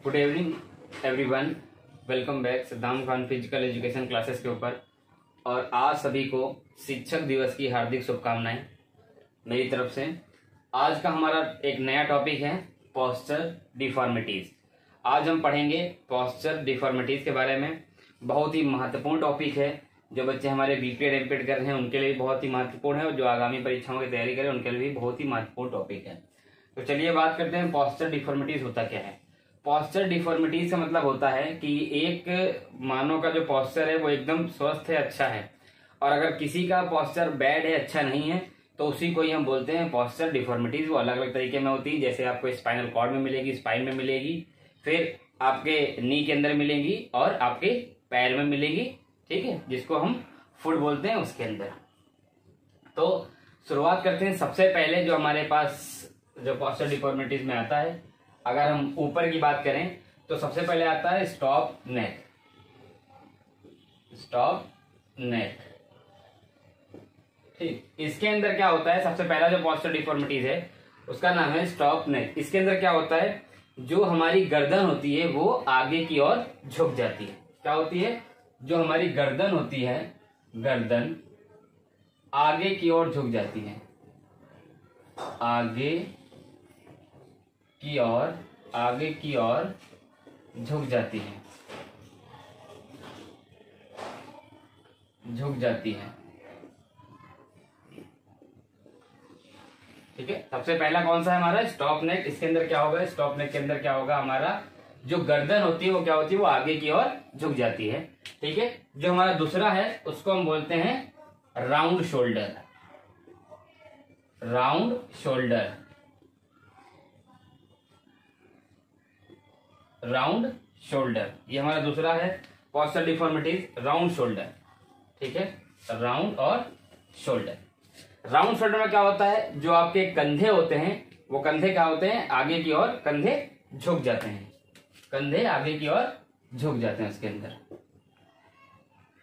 Good evening everyone, welcome back सिद्धांत Khan physical education classes के ऊपर। और आज सभी को शिक्षक दिवस की हार्दिक शुभकामनाएं मेरी तरफ से। आज का हमारा एक नया टॉपिक है पोस्चर डिफॉर्मिटीज। आज हम पढ़ेंगे पोस्चर डिफॉर्मिटीज के बारे में। बहुत ही महत्वपूर्ण टॉपिक है। जो बच्चे हमारे बीपीएड एमपीएड कर रहे हैं उनके लिए बहुत ही महत्वपूर्ण है, और जो आगामी परीक्षाओं की तैयारी करें उनके लिए भी बहुत ही महत्वपूर्ण टॉपिक है। तो चलिए बात करते हैं पोस्चर डिफॉर्मिटीज होता क्या है। पोस्चर डिफॉर्मिटीज का मतलब होता है कि एक मानव का जो पोस्चर है वो एकदम स्वस्थ है, अच्छा है, और अगर किसी का पोस्चर बैड है, अच्छा नहीं है, तो उसी को ही हम बोलते हैं पोस्चर डिफॉर्मिटीज। वो अलग अलग तरीके में होती है, जैसे आपको स्पाइनल कॉर्ड में मिलेगी, स्पाइन में मिलेगी, फिर आपके नी के अंदर मिलेंगी और आपके पैर में मिलेगी, ठीक है, जिसको हम फुट बोलते हैं उसके अंदर। तो शुरुआत करते हैं। सबसे पहले जो हमारे पास जो पोस्चर डिफॉर्मिटीज में आता है, अगर हम ऊपर की बात करें तो सबसे पहले आता है स्टॉप नेक। स्टॉप नेक, ठीक। इसके अंदर क्या होता है, सबसे पहला जो पोस्चर डिफॉर्मिटीज है उसका नाम है स्टॉप नेक। इसके अंदर क्या होता है, जो हमारी गर्दन होती है वो आगे की ओर झुक जाती है। क्या होती है, जो हमारी गर्दन होती है, गर्दन आगे की ओर झुक जाती है, आगे की ओर झुक जाती है, झुक जाती है, ठीक है। सबसे पहला कौन सा है हमारा, स्टॉप नेक। इसके अंदर क्या होगा, स्टॉप नेक के अंदर क्या होगा, हमारा जो गर्दन होती है वो क्या होती है, वो आगे की ओर झुक जाती है, ठीक है। जो हमारा दूसरा है उसको हम बोलते हैं round shoulder. Round shoulder, round shoulder, ये हमारा दूसरा है पोस्चर डिफॉर्मिटीज, राउंड शोल्डर, ठीक है। राउंड और शोल्डर। राउंड शोल्डर में क्या होता है, जो आपके कंधे होते हैं वो कंधे क्या होते हैं, आगे की ओर कंधे झुक जाते हैं, कंधे आगे की ओर झुक जाते हैं। उसके अंदर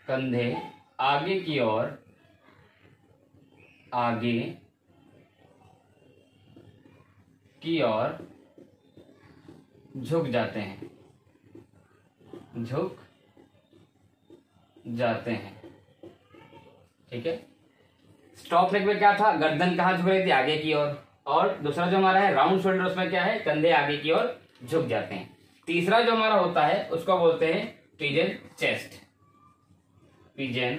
कंधे आगे की ओर, आगे की ओर झुक जाते हैं, झुक जाते हैं, ठीक है। स्टॉप नेक में क्या था, गर्दन कहाँ झुक रही थी, आगे की ओर। और दूसरा जो हमारा है राउंड शोल्डर, उसमें क्या है, कंधे आगे की ओर झुक जाते हैं। तीसरा जो हमारा होता है उसको बोलते हैं pigeon chest. Pigeon,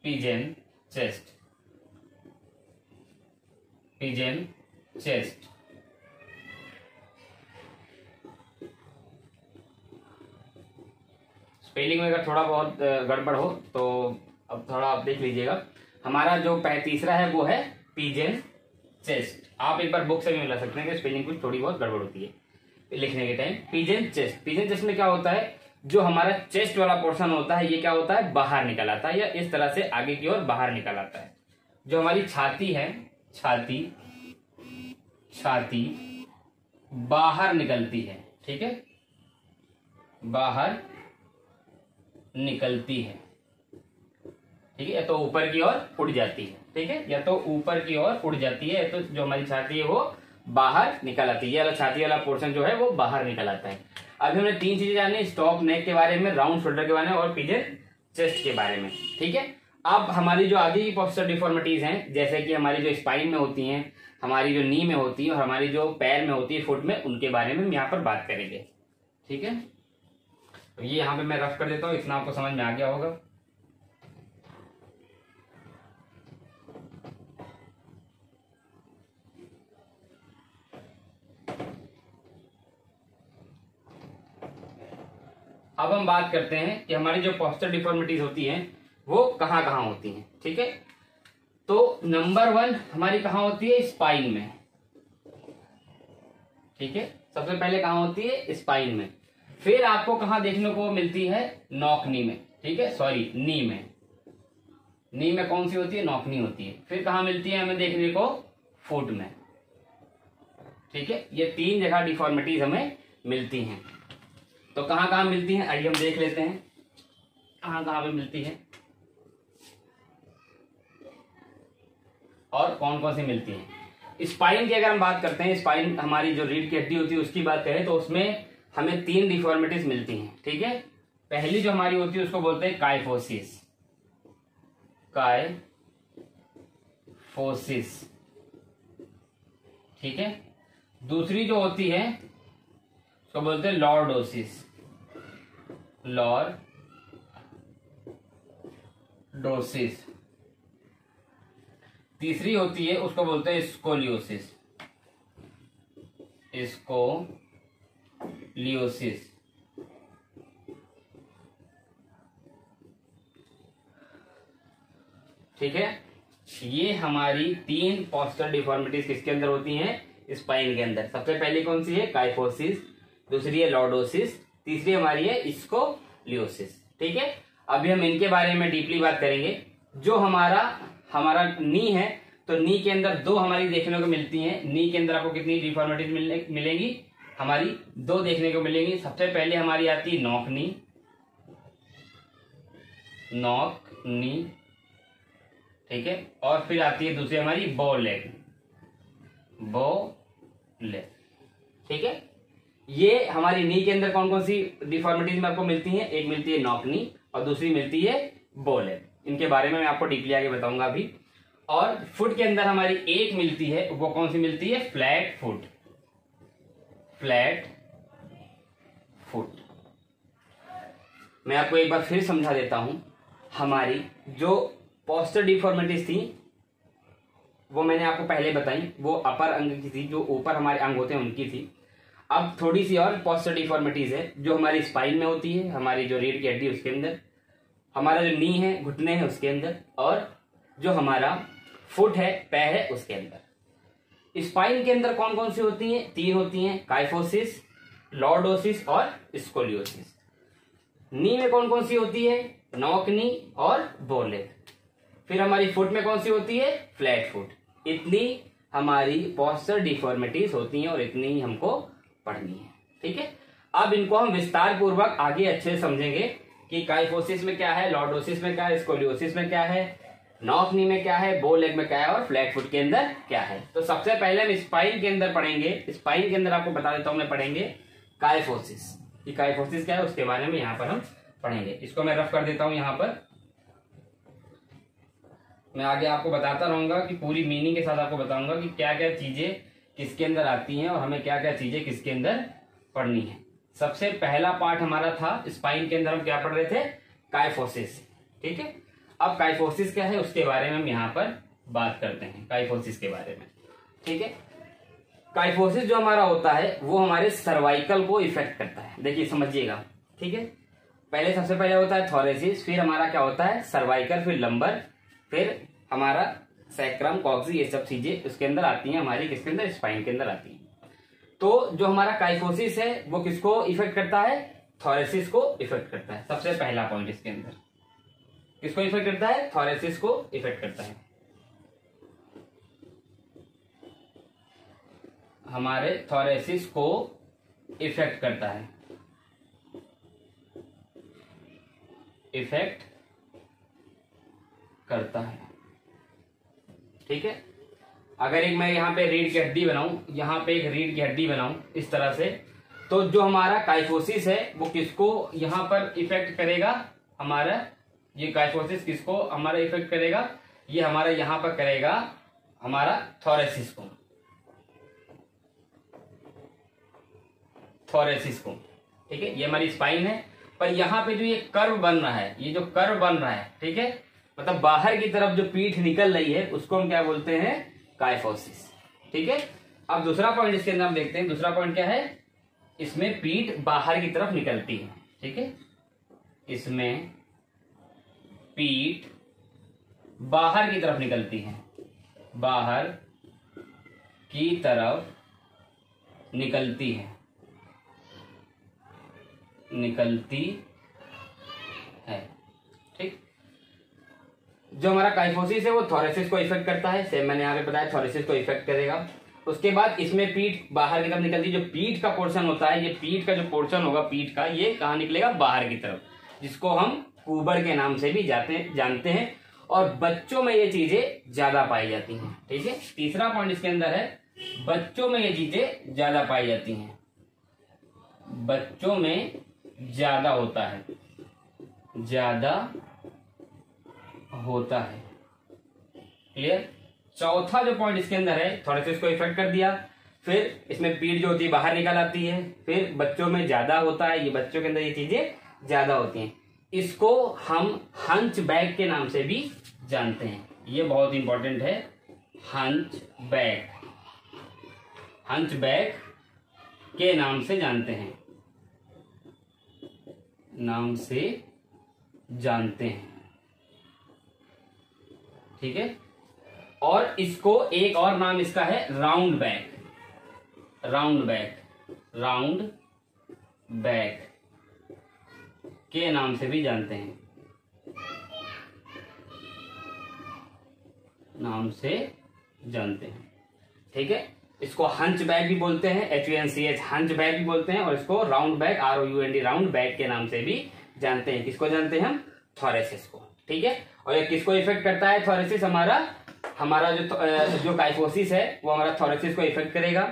pigeon chest, pigeon chest. Spelling में अगर थोड़ा बहुत गड़बड़ हो तो अब थोड़ा आप देख लीजिएगा। हमारा जो तीसरा है वो है पिजन चेस्ट। आप एक बार बुक से भी मिला सकते हैं कि स्पेलिंग कुछ थोड़ी बहुत गड़बड़ होती है लिखने के time. Pigeon chest, pigeon chest में क्या होता है, जो हमारा चेस्ट वाला पोर्शन होता है ये क्या होता है, बाहर निकल आता है, या इस तरह से आगे की ओर बाहर निकल आता है। जो हमारी छाती है, छाती, छाती बाहर निकलती है, ठीक है, बाहर निकलती है, ठीक है, या तो ऊपर की ओर उड़ जाती है, ठीक है, या तो ऊपर की ओर उड़ जाती है, या तो जो हमारी छाती है वो बाहर निकल आती है, या छाती वाला पोर्शन जो है वो बाहर निकल आता है। अभी हमने तीन चीजें जानी, स्टॉप नेक के बारे में, राउंड शोल्डर के बारे में और पिजन चेस्ट के बारे में, ठीक है। अब हमारी जो आगे की पोस्चर डिफॉर्मिटीज हैं, जैसे कि हमारी जो स्पाइन में होती हैं, हमारी जो नी में होती है और हमारी जो पैर में होती है, फुट में, उनके बारे में हम यहाँ पर बात करेंगे, ठीक है। तो ये यहाँ पे मैं रफ कर देता हूँ, इतना आपको समझ में आ गया होगा। अब हम बात करते हैं कि हमारी जो पोस्चर डिफॉर्मिटीज होती हैं वो कहाँ कहाँ होती हैं, ठीक है। तो नंबर 1 हमारी कहाँ होती है, स्पाइन में, ठीक है। सबसे पहले कहाँ होती है, स्पाइन में। फिर आपको कहाँ देखने को मिलती है, नौकनी में, ठीक है, सॉरी नी में। नी में कौन सी होती है, नौकनी होती है। फिर कहाँ मिलती है हमें देखने को, फुट में, ठीक है। ये तीन जगह डिफॉर्मिटीज हमें मिलती हैं। तो कहाँ कहाँ मिलती हैं, आइए हम देख लेते हैं कहाँ कहाँ पे मिलती है और कौन कौन सी मिलती है। स्पाइन की अगर हम बात करते हैं, स्पाइन हमारी जो रीढ़ की हड्डी होती है उसकी बात करें तो उसमें हमें 3 डिफॉर्मिटीज मिलती हैं। ठीक है, पहली जो हमारी होती है उसको बोलते हैं काइफोसिस, काइफोसिस। ठीक है, दूसरी जो होती है उसको बोलते हैं लॉर्डोसिस, लॉर्डोसिस। तीसरी होती है उसको बोलते हैं स्कोलियोसिस, स्कोलियोसिस। ठीक है, ये हमारी 3 पोस्चरल डिफॉर्मिटीज किसके अंदर होती हैं? स्पाइन के अंदर। सबसे पहली कौन सी है? काइफोसिस, दूसरी है लॉर्डोसिस, तीसरी हमारी है स्कोलियोसिस। ठीक है, अभी हम इनके बारे में डीपली बात करेंगे। जो हमारा नी है, तो नी के अंदर 2 हमारी देखने को मिलती हैं। नी के अंदर आपको कितनी डिफॉर्मिटीज मिलेंगी? हमारी 2 देखने को मिलेंगी। सबसे पहले हमारी आती है नॉक नी, ठीक है, और फिर आती है दूसरी हमारी बो लेग। ठीक है, ये हमारी नी के अंदर कौन कौन सी डिफॉर्मिटीज में आपको मिलती हैं? एक मिलती है नॉक नी और दूसरी मिलती है बो लेग। इनके बारे में मैं आपको डीपली आगे बताऊंगा अभी। और फुट के अंदर हमारी एक मिलती है, वो कौन सी मिलती है? Flat foot. मैं आपको एक बार फिर समझा देता हूं। हमारी जो पोस्चर डिफॉर्मिटीज थी वो मैंने आपको पहले बताई, वो अपर अंग की थी, जो ऊपर हमारे अंग होते हैं उनकी थी। अब थोड़ी सी और पोस्चर डिफॉर्मिटीज है जो हमारी स्पाइन में होती है, हमारी जो रीढ़ की हड्डी उसके अंदर, हमारा जो नी है, घुटने हैं उसके अंदर, और जो हमारा फुट है, पैर है, उसके अंदर। स्पाइन के अंदर कौन कौन सी होती हैं? 3 होती हैं, काइफोसिस, लॉर्डोसिस और स्कोलियोसिस। नी में कौन कौन सी होती है? नॉक नी और बो लेग। फिर हमारी फुट में कौन सी होती है? Flat foot. इतनी हमारी पोस्चर डिफॉर्मिटीज होती हैं और इतनी ही हमको पढ़नी है। ठीक है, अब इनको हम विस्तार पूर्वक आगे अच्छे से समझेंगे कि काइफोसिस में क्या है, लॉर्डोसिस में क्या है, स्कोलियोसिस में क्या है, नॉक नी में क्या है, बो लेग में क्या है और फ्लैट फुट के अंदर क्या है। तो सबसे पहले हम स्पाइन के अंदर पढ़ेंगे। स्पाइन के अंदर आपको बता देता हूं मैं, पढ़ेंगे काइफोसिस। कि काइफोसिस क्या है उसके बारे में यहाँ पर हम पढ़ेंगे। इसको मैं रफ कर देता हूं यहाँ पर। मैं आगे आपको बताता रहूंगा कि पूरी मीनिंग के साथ आपको बताऊंगा कि क्या क्या चीजें किसके अंदर आती हैं और हमें क्या क्या चीजें किसके अंदर पढ़नी है। सबसे पहला पार्ट हमारा था स्पाइन के अंदर, हम क्या पढ़ रहे थे? काइफोसिस। ठीक है, अब काइफोसिस क्या है उसके बारे में हम यहाँ पर बात करते हैं, काइफोसिस के बारे में। ठीक है, काइफोसिस जो हमारा होता है वो हमारे सर्वाइकल को इफेक्ट करता है। देखिए समझिएगा। ठीक है, सबसे पहले होता है थोरेसिस, फिर हमारा क्या होता है? सर्वाइकल, फिर लंबर, फिर हमारा सैक्रम, कॉक्सी, ये सब चीजें उसके अंदर आती हैं हमारी, किसके अंदर? स्पाइन के अंदर आती हैं। तो जो हमारा काइफोसिस है वो किसको इफेक्ट करता है? थोरेसिस को इफेक्ट करता है। सबसे पहला पॉइंट इसके अंदर किसको इफेक्ट करता है? थोरेसिस को इफेक्ट करता है। हमारे थोरेसिस को इफेक्ट करता है, इफेक्ट करता है। ठीक है, अगर एक मैं यहाँ पे रीढ़ की हड्डी बनाऊं, यहाँ पे एक रीढ़ की हड्डी बनाऊं इस तरह से, तो जो हमारा काइफोसिस है वो किसको यहाँ पर इफेक्ट करेगा? हमारा ये काइफोसिस किसको हमारा इफेक्ट करेगा? ये हमारा यहाँ पर करेगा हमारा थोरेसिस को, ठीक है, ये हमारी स्पाइन है। पर यहाँ पे जो ये कर्व बन रहा है, ये जो कर्व बन रहा है, ठीक है, मतलब बाहर की तरफ जो पीठ निकल रही है उसको हम क्या बोलते हैं? काइफोसिस। ठीक है, अब दूसरा पॉइंट इसके अंदर हम देखते हैं। दूसरा पॉइंट क्या है? इसमें पीठ बाहर की तरफ निकलती है। ठीक है, इसमें पीठ बाहर की तरफ निकलती है, बाहर की तरफ निकलती है, ठीक। जो हमारा काइफोसिस है वो थोरेसिस को इफेक्ट करता है। सेम मैंने यहाँ पे बताया, थोरेसिस को इफेक्ट करेगा। उसके बाद इसमें पीठ बाहर की तरफ निकलती है। जो पीठ का पोर्शन होता है, ये पीठ का जो पोर्शन होगा पीठ का, ये कहाँ निकलेगा? बाहर की तरफ, जिसको हम कुबर के नाम से भी जानते हैं। और बच्चों में ये चीजें ज्यादा पाई जाती हैं। ठीक है, तीसरा पॉइंट इसके अंदर है, बच्चों में ये चीजें ज्यादा पाई जाती हैं, बच्चों में ज्यादा होता है, ज्यादा होता है। क्लियर। चौथा जो पॉइंट इसके अंदर है, थोड़ा सा इसको इफेक्ट कर दिया, फिर इसमें पीठ जो होती है बाहर निकल आती है, फिर बच्चों में ज्यादा होता है, ये बच्चों के अंदर ये चीजें ज्यादा होती हैं। इसको हम हंच बैग के नाम से भी जानते हैं, ये बहुत इंपॉर्टेंट है। हंच बैग, हंच बैग के नाम से जानते हैं, नाम से जानते हैं। ठीक है, और इसको एक और नाम इसका है round bag, round bag, round bag के नाम से भी जानते हैं, नाम से जानते हैं। ठीक है, इसको हंच बैग भी बोलते हैं, HUNCH हंच बैग भी बोलते हैं, और इसको round bag ROUND round bag के नाम से भी जानते हैं। किसको जानते हैं हम? थोरेसिस को। ठीक है, और ये किसको इफेक्ट करता है? थोरेसिस हमारा जो काइफोसिस है वो हमारा थोरेसिस को इफेक्ट करेगा।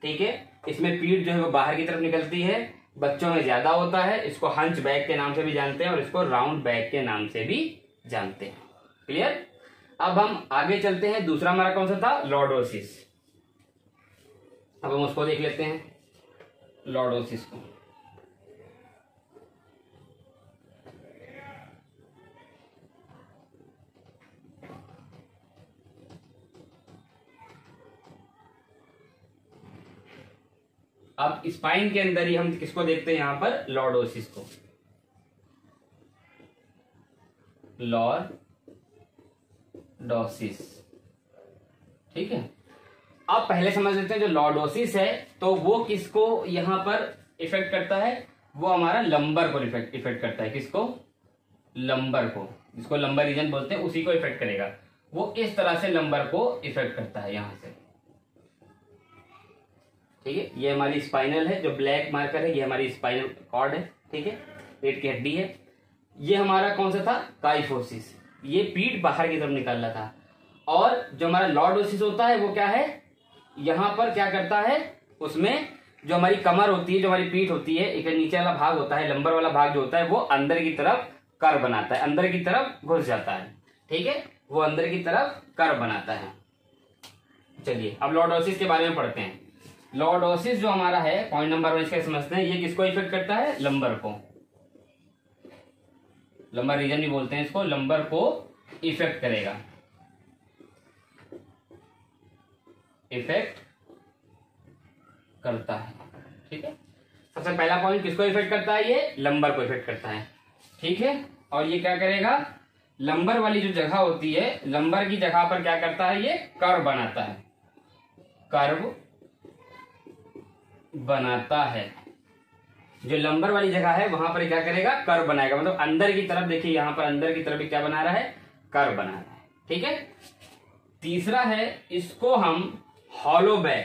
ठीक है, इसमें पीठ जो है वो बाहर की तरफ निकलती है, बच्चों में ज्यादा होता है, इसको हंच बैग के नाम से भी जानते हैं और इसको राउंड बैग के नाम से भी जानते हैं। क्लियर। अब हम आगे चलते हैं, दूसरा हमारा कौन सा था? लॉर्डोसिस। अब हम उसको देख लेते हैं, लॉर्डोसिस को। अब स्पाइन के अंदर ही हम किसको देखते हैं यहां पर? लॉर्डोसिस को। लॉर्डोसिस। ठीक है, अब पहले समझ लेते हैं जो लॉर्डोसिस है तो वो किसको यहां पर इफेक्ट करता है? वो हमारा लंबर को इफेक्ट करता है। किसको? लंबर को, जिसको लंबर रीजन बोलते हैं, उसी को इफेक्ट करेगा। वो इस तरह से लंबर को इफेक्ट करता है यहां से। ठीक है, ये हमारी स्पाइनल है, जो ब्लैक मार्कर है ये हमारी स्पाइनल कॉर्ड है। ठीक है, पेट की हड्डी है। ये हमारा कौन सा था? काइफोसिस। ये पीठ बाहर की तरफ निकल रहा था। और जो हमारा लॉर्डोसिस होता है वो क्या है? यहां पर क्या करता है? उसमें जो हमारी कमर होती है, जो हमारी पीठ होती है, एक नीचे वाला भाग होता है, लंबर वाला भाग जो होता है, वो अंदर की तरफ कर्व बनाता है, अंदर की तरफ घुस जाता है। ठीक है, वो अंदर की तरफ कर्व बनाता है। चलिए अब लॉर्डोसिस के बारे में पढ़ते हैं। लॉर्डोसिस जो हमारा है, पॉइंट नंबर 1 इसका समझते हैं। ये किसको इफेक्ट करता है? लंबर को। लंबर रीजन भी बोलते हैं इसको, लंबर को इफेक्ट करेगा, इफेक्ट करता है। ठीक है, सबसे पहला पॉइंट किसको इफेक्ट करता है? ये लंबर को इफेक्ट करता है। ठीक है, और ये क्या करेगा? लंबर वाली जो जगह होती है, लंबर की जगह पर क्या करता है? ये कर्व बनाता है, कर्व बनाता है। जो लंबर वाली जगह है वहां पर क्या करेगा? कर्व बनाएगा। मतलब अंदर की तरफ, देखिए यहां पर अंदर की तरफ भी क्या बना रहा है? कर्व बना रहा है। ठीक है, तीसरा है, इसको हम हॉलो बैग,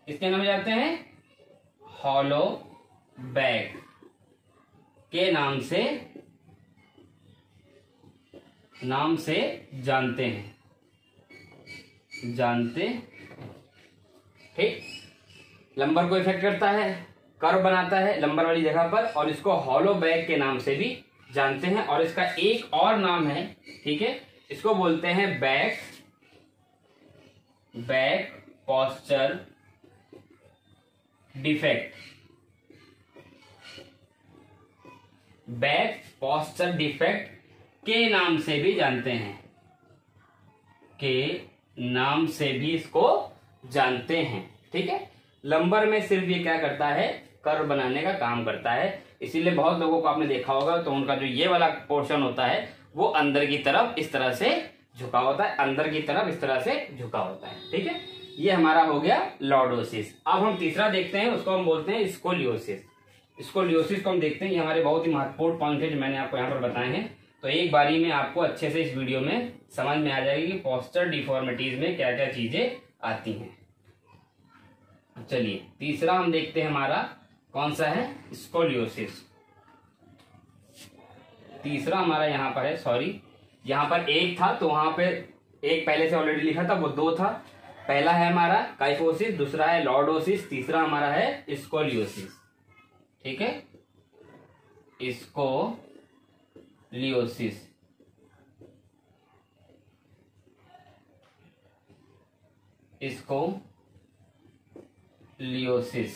इसके नाम जानते हैं, हॉलो बैग के नाम से जानते हैं, जानते। ठीक, लंबर को इफेक्ट करता है, कर्व बनाता है लंबर वाली जगह पर, और इसको हॉलो बैग के नाम से भी जानते हैं। और इसका एक और नाम है, ठीक है, इसको बोलते हैं back posture defect. Back posture defect के नाम से भी जानते हैं, के नाम से भी इसको जानते हैं। ठीक है, लंबर में सिर्फ ये क्या करता है? कर्व बनाने का काम करता है। इसीलिए बहुत लोगों को आपने देखा होगा तो उनका जो ये वाला पोर्शन होता है वो अंदर की तरफ इस तरह से झुका होता है, अंदर की तरफ इस तरह से झुका होता है। ठीक है, ये हमारा हो गया लॉर्डोसिस। अब हम तीसरा देखते हैं, उसको हम बोलते हैं स्कोलियोसिस। स्कोलियोसिस को हम देखते हैं, ये हमारे बहुत ही महत्वपूर्ण पॉइंट है जो मैंने आपको यहाँ पर बताए हैं। तो एक बारी में आपको अच्छे से इस वीडियो में समझ में आ जाएगी कि पोस्चर डिफॉर्मिटीज में क्या क्या चीजें आती हैं। चलिए तीसरा हम देखते हैं, हमारा कौन सा है? स्कोलियोसिस। तीसरा हमारा यहाँ पर है, सॉरी यहाँ पर एक था तो वहां पे एक पहले से ऑलरेडी लिखा था, वो 2 था। पहला है हमारा काइफोसिस, दूसरा है लॉर्डोसिस, तीसरा हमारा है स्कोलियोसिस। ठीक है, स्कोलियोसिस। स्कोलियोसिस।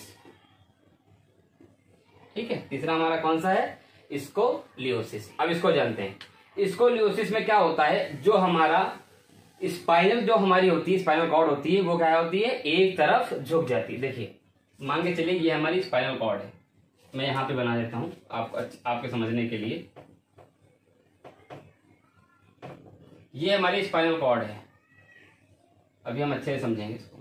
ठीक है, तीसरा हमारा कौन सा है? स्कोलियोसिस। अब इसको जानते हैं। स्कोलियोसिस में क्या होता है, जो हमारा स्पाइनल जो हमारी होती है, स्पाइनल कॉर्ड होती है, वो क्या होती है? एक तरफ झुक जाती है। देखिए, मान के चलिए ये हमारी स्पाइनल कॉर्ड है। मैं यहाँ पे बना देता हूं आपके समझने के लिए। ये हमारी स्पाइनल कॉर्ड है। अभी हम अच्छे से समझेंगे इसको।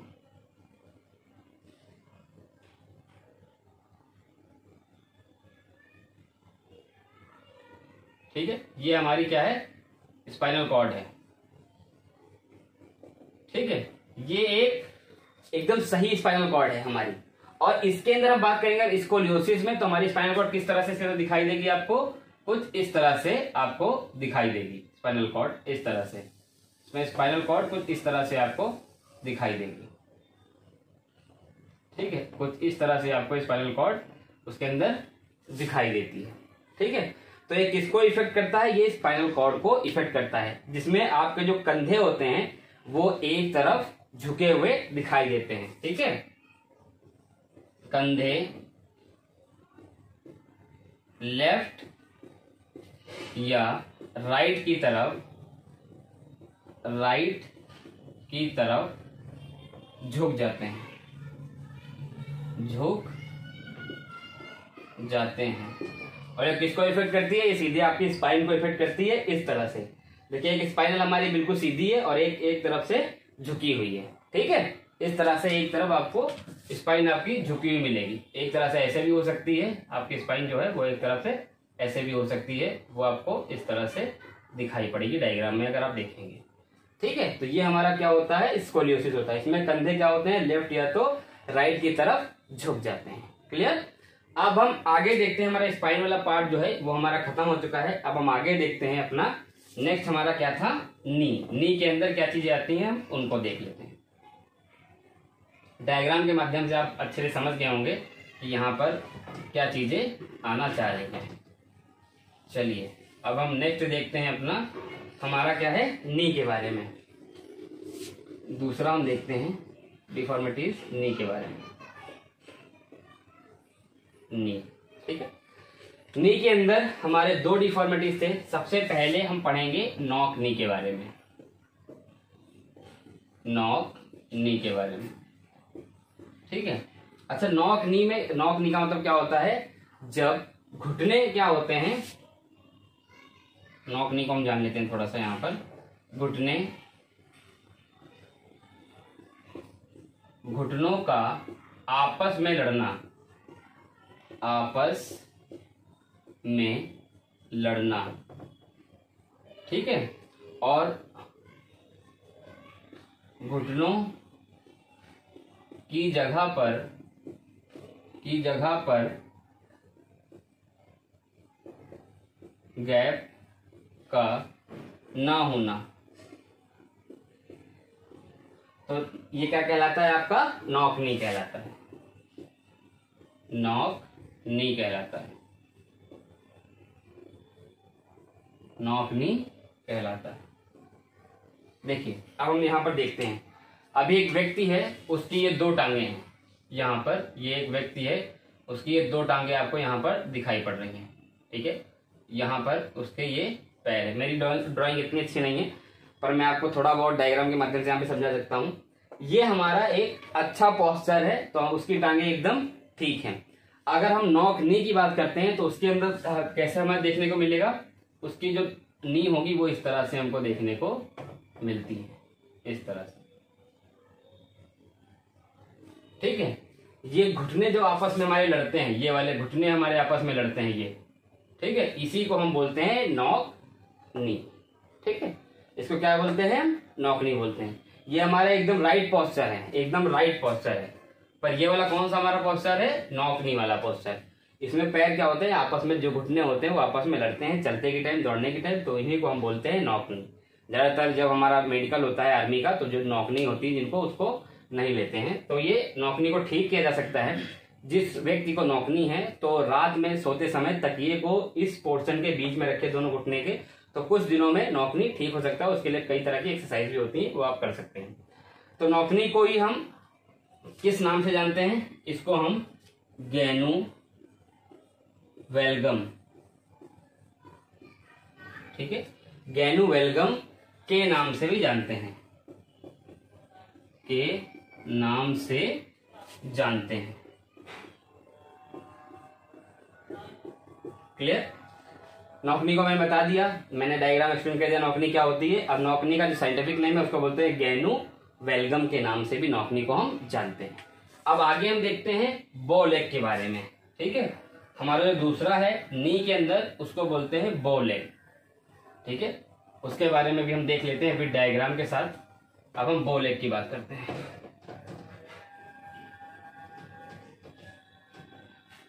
ठीक है, ये हमारी क्या है? स्पाइनल कॉर्ड है। ठीक है, ये एकदम सही स्पाइनल कॉर्ड है हमारी। और इसके अंदर हम बात करेंगे स्कोलियोसिस में, तो हमारी स्पाइनल कॉर्ड किस तरह से दिखाई देगी आपको? कुछ इस तरह से आपको दिखाई देगी स्पाइनल कॉर्ड, इस तरह से। इसमें स्पाइनल कॉर्ड कुछ इस तरह से आपको दिखाई देगी। ठीक है, कुछ इस तरह से आपको स्पाइनल कॉर्ड उसके अंदर दिखाई देती है। ठीक है, तो ये किसको इफेक्ट करता है? ये स्पाइनल कॉर्ड को इफेक्ट करता है, जिसमें आपके जो कंधे होते हैं वो एक तरफ झुके हुए दिखाई देते हैं। ठीक है, कंधे लेफ्ट या राइट की तरफ झुक जाते हैं, और ये किसको इफेक्ट करती है? ये सीधे आपकी स्पाइन को इफेक्ट करती है, इस तरह से। देखिए, एक स्पाइनल हमारी बिल्कुल सीधी है और एक तरफ से झुकी हुई है। ठीक है, इस तरह से एक तरफ आपको स्पाइन आपकी झुकी हुई मिलेगी। एक तरह से ऐसे भी हो सकती है आपकी स्पाइन जो है, वो एक तरफ से ऐसे भी हो सकती है, वो आपको इस तरह से दिखाई पड़ेगी डायग्राम में अगर आप देखेंगे। ठीक है, तो ये हमारा क्या होता है? स्कोलियोसिस होता है। इसमें कंधे क्या होते हैं? लेफ्ट या तो राइट की तरफ झुक जाते हैं। क्लियर? अब हम आगे देखते हैं। हमारा स्पाइन वाला पार्ट जो है वो हमारा खत्म हो चुका है। अब हम आगे देखते हैं अपना नेक्स्ट हमारा क्या था? नी के अंदर क्या चीजें आती हैं, हम उनको देख लेते हैं। डायग्राम के माध्यम से आप अच्छे से समझ गए होंगे कि यहाँ पर क्या चीजें आना चाह रही हैं। चलिए, अब हम नेक्स्ट देखते हैं अपना, हमारा क्या है? नी के बारे में। दूसरा हम देखते हैं डिफॉर्मिटीज नी के बारे में। नी, ठीक है, नी के अंदर हमारे 2 डिफॉर्मिटीज थे। सबसे पहले हम पढ़ेंगे नॉक नी के बारे में। नॉक नी के बारे में, ठीक है। अच्छा, नॉक नी का मतलब क्या होता है? जब घुटने क्या होते हैं, नॉक नी को हम जान लेते हैं थोड़ा सा यहाँ पर। घुटनों का आपस में लड़ना, ठीक है, और घुटनों की जगह पर गैप का ना होना, तो ये क्या कहलाता है? आपका नॉक नी कहलाता है। नॉक नी कहलाता है। नॉक नी कहलाता है। देखिए, अब हम यहाँ पर देखते हैं। अभी एक व्यक्ति है, उसकी ये 2 टांगे हैं। यहाँ पर ये एक व्यक्ति है, उसकी ये 2 टांगे आपको यहाँ पर दिखाई पड़ रही हैं। ठीक है, यहाँ पर उसके ये पैर है। मेरी ड्राइंग इतनी अच्छी नहीं है, पर मैं आपको थोड़ा बहुत डायग्राम के माध्यम से यहाँ पे समझा सकता हूँ। ये हमारा एक अच्छा पोस्चर है, तो उसकी टांगे एकदम ठीक हैं। अगर हम नॉक नी की बात करते हैं तो उसके अंदर कैसे हमें देखने को मिलेगा? उसकी जो नी होगी वो इस तरह से हमको देखने को मिलती है, इस तरह से। ठीक है, ये घुटने जो आपस में हमारे लड़ते हैं, ये वाले घुटने हमारे आपस में लड़ते हैं ये, ठीक है, इसी को हम बोलते हैं नॉक नी। ठीक है, इसको क्या बोलते हैं? नॉक नी बोलते हैं। ये हमारा एकदम राइट पोस्चर है, एकदम राइट पोस्चर है। पर ये वाला कौन सा हमारा पोस्चर है? नॉक नी वाला पोस्चर। इसमें पैर क्या होते हैं, आपस में जो घुटने होते हैं वो आपस में लड़ते हैं चलते के टाइम, दौड़ने के टाइम, तो इन्हीं को हम बोलते हैं नौकनी। ज्यादातर जब हमारा मेडिकल होता है आर्मी का, तो जो नौकनी होती है जिनको, उसको नहीं लेते हैं। तो ये नौकनी को ठीक किया जा सकता है। जिस व्यक्ति को नौकनी है तो रात में सोते समय तकिए को इस पोर्शन के बीच में रखे दोनों घुटने के, तो कुछ दिनों में नौकनी ठीक हो सकता है। उसके लिए कई तरह की एक्सरसाइज भी होती है, वो आप कर सकते हैं। तो नौकनी को ही हम किस नाम से जानते हैं, इसको हम गैनू वेलगम, ठीक है, गैनू वेलगम के नाम से भी जानते हैं, के नाम से जानते हैं। क्लियर? नौकनी को मैंने बता दिया, मैंने डायग्राम एक्सप्लेन कर दिया नौकनी क्या होती है। अब नौकनी का जो साइंटिफिक नेम है उसको बोलते हैं गैनू वेलगम के नाम से भी नौकनी को हम जानते हैं। अब आगे हम देखते हैं बो लेग के बारे में, ठीक है। हमारा जो दूसरा है नी के अंदर, उसको बोलते हैं बो लेग, ठीक है। उसके बारे में भी हम देख लेते हैं फिर डायग्राम के साथ। अब हम बो लेग की बात करते हैं।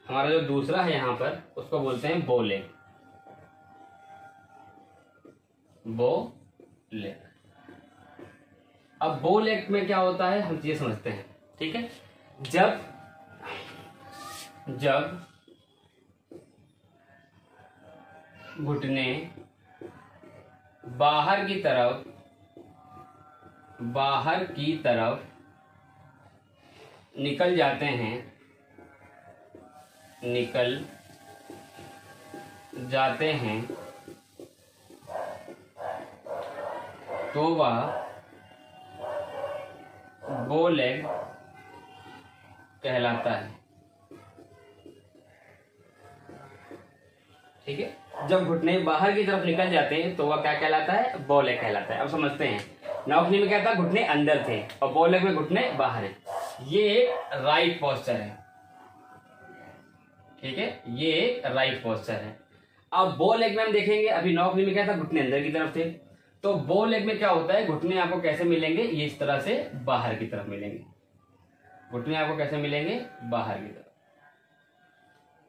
हमारा जो दूसरा है यहाँ पर, उसको बोलते हैं बो लेग, बो लेग। अब बो लेग में क्या होता है हम ये समझते हैं, ठीक है। जब घुटने बाहर की तरफ निकल जाते हैं तो वह बो लेग कहलाता है, ठीक है। जब घुटने बाहर की तरफ निकल जाते हैं तो वह क्या कहलाता है, बो लेग कहलाता है। अब समझते हैं, नौकनी में क्या था, घुटने अंदर थे, और बो लेग में घुटने बाहर है। ये एक राइट पोस्चर है, ठीक है, ये एक राइट पोस्चर है। अब बो लेग में हम देखेंगे, अभी नौकनी में क्या था, घुटने अंदर की तरफ थे, तो बो लेग में क्या होता है, घुटने आपको कैसे मिलेंगे, ये इस तरह से बाहर की तरफ मिलेंगे। घुटने आपको कैसे मिलेंगे, बाहर की तरफ,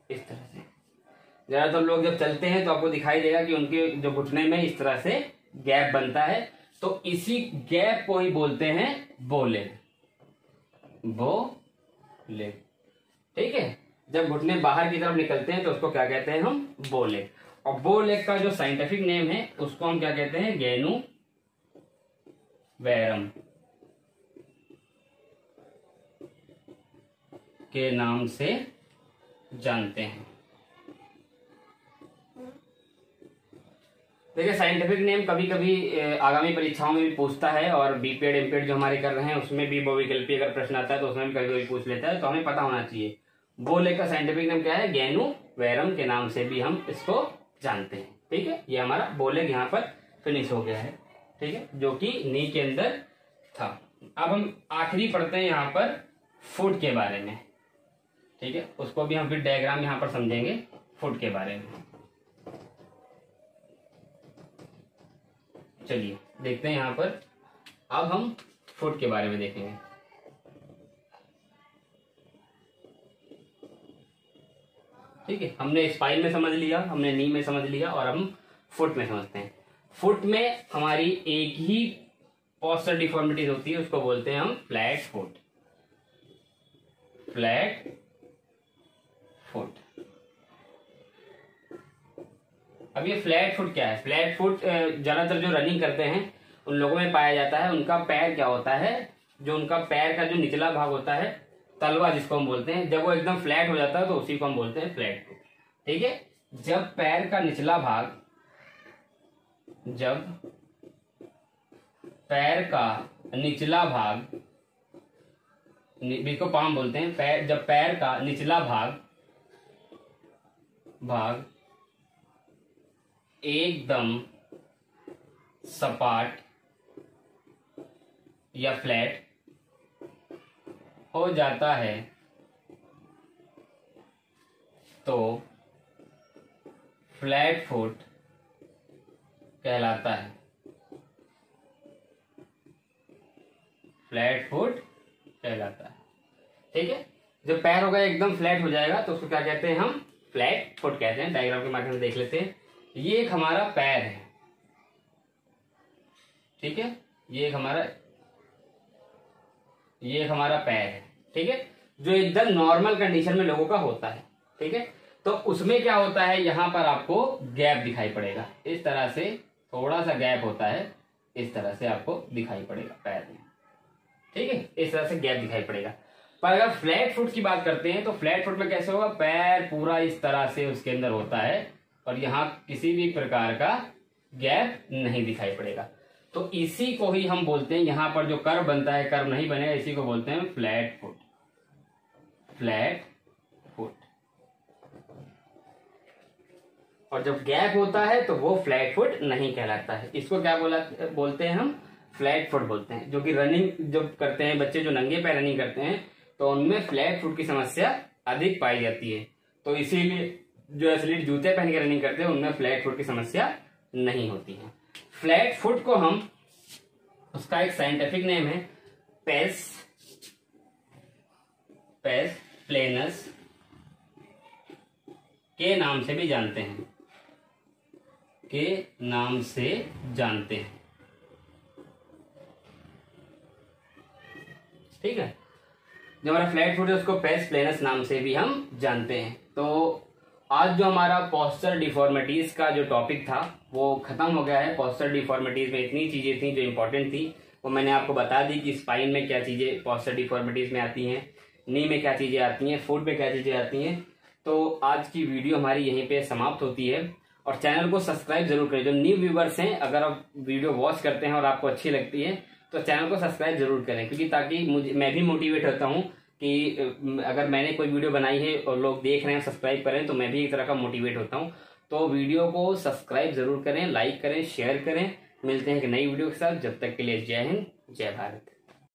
इस तरह से। ज्यादातर लोग जब चलते हैं तो आपको दिखाई देगा कि उनके जो घुटने में इस तरह से गैप बनता है, तो इसी गैप को ही बोलते हैं बो लेग, बो लेग, ठीक है। जब घुटने बाहर की तरफ निकलते हैं तो उसको क्या कहते हैं हम, बो लेग। और बो लेग का जो साइंटिफिक नेम है उसको हम क्या कहते हैं, गैनू वेरम के नाम से जानते हैं। देखिए, साइंटिफिक नेम कभी कभी आगामी परीक्षाओं में भी पूछता है, और बीपीएड एमपीएड जो हमारे कर रहे हैं उसमें भी बहुविकल्पी अगर प्रश्न आता है तो उसमें भी कभी कभी पूछ लेता है, तो हमें पता होना चाहिए। बो लेग का साइंटिफिक नेम क्या है, गैनू वेरम के नाम से भी हम इसको जानते हैं, ठीक है। ये हमारा बो लेग यहाँ पर फिनिश हो गया है, ठीक है, जो कि नी के अंदर था। अब हम आखिरी पढ़ते हैं यहाँ पर फुट के बारे में, ठीक है। उसको भी हम फिर डायग्राम यहाँ पर समझेंगे फुट के बारे में। चलिए देखते हैं यहाँ पर, अब हम फुट के बारे में देखेंगे। ठीक है, हमने स्पाइन में समझ लिया, हमने नी में समझ लिया, और हम फुट में समझते हैं। फुट में हमारी एक ही पोस्चर डिफॉर्मिटीज होती है, उसको बोलते हैं हम फ्लैट फुट, फ्लैट फुट। अब ये फ्लैट फुट क्या है, फ्लैट फुट ज्यादातर जो रनिंग करते हैं उन लोगों में पाया जाता है। उनका पैर क्या होता है, जो उनका पैर का जो निचला भाग होता है, तलवा जिसको हम बोलते हैं, जब वो एकदम फ्लैट हो जाता है तो उसी को हम बोलते हैं फ्लैट फुट, ठीक है। जब पैर का निचला भाग, जब पैर का निचला भाग, इसको पाम बोलते हैं, पैर, जब पैर का निचला भाग एकदम सपाट या फ्लैट हो जाता है तो फ्लैट फुट कहलाता है, फ्लैट फुट कहलाता है, ठीक है। जब पैर होगा एकदम फ्लैट हो जाएगा तो उसको क्या कहते हैं हम, फ्लैट फुट कहते हैं। डायग्राम के माध्यम से देख लेते हैं। ये एक हमारा पैर है, ठीक है, ये एक हमारा पैर है, ठीक है, जो एकदम नॉर्मल कंडीशन में लोगों का होता है, ठीक है। तो उसमें क्या होता है, यहां पर आपको गैप दिखाई पड़ेगा, इस तरह से थोड़ा सा गैप होता है, इस तरह से आपको दिखाई पड़ेगा पैर में, ठीक है, इस तरह से गैप दिखाई पड़ेगा। पर अगर फ्लैट फुट की बात करते हैं तो फ्लैट फुट में कैसे होगा, पैर पूरा इस तरह से उसके अंदर होता है और यहाँ किसी भी प्रकार का गैप नहीं दिखाई पड़ेगा। तो इसी को ही हम बोलते हैं, यहां पर जो कर्व बनता है, कर्व नहीं बनेगा, इसी को बोलते हैं फ्लैट फुट। Flat foot. और जब गैप होता है तो वो फ्लैट फुट नहीं कहलाता है। इसको क्या बोलते हैं हम, फ्लैट फुट बोलते हैं। जो कि रनिंग जब करते हैं बच्चे, जो नंगे पैर रनिंग करते हैं, तो उनमें फ्लैट फुट की समस्या अधिक पाई जाती है। तो इसीलिए जो एथलीट जूते पहन के रनिंग करते हैं उनमें फ्लैट फुट की समस्या नहीं होती है। फ्लैट फुट को हम, उसका एक साइंटिफिक नेम है पेस प्लेनस के नाम से भी जानते हैं, ठीक है। जो हमारा फ्लैट फुट है उसको पेस प्लेनस नाम से भी हम जानते हैं। तो आज जो हमारा पोस्चर डिफॉर्मिटीज का जो टॉपिक था वो खत्म हो गया है। पोस्चर डिफॉर्मिटीज में इतनी चीजें थी जो इंपॉर्टेंट थी, वो मैंने आपको बता दी कि स्पाइन में क्या चीजें पोस्चर डिफॉर्मिटीज में आती हैं, नी में क्या चीजें आती हैं, फुट में क्या चीजें आती हैं। तो आज की वीडियो हमारी यहीं पे समाप्त होती है। और चैनल को सब्सक्राइब जरूर करें। जो न्यू व्यूवर्स हैं, अगर आप वीडियो वॉच करते हैं और आपको अच्छी लगती है तो चैनल को सब्सक्राइब जरूर करें, क्योंकि ताकि मैं भी मोटिवेट होता हूँ कि अगर मैंने कोई वीडियो बनाई है और लोग देख रहे हैं, सब्सक्राइब करें, तो मैं भी एक तरह का मोटिवेट होता हूँ। तो वीडियो को सब्सक्राइब जरूर करें, लाइक करें, शेयर करें। मिलते हैं एक नई वीडियो के साथ। जब तक के लिए जय हिंद, जय भारत।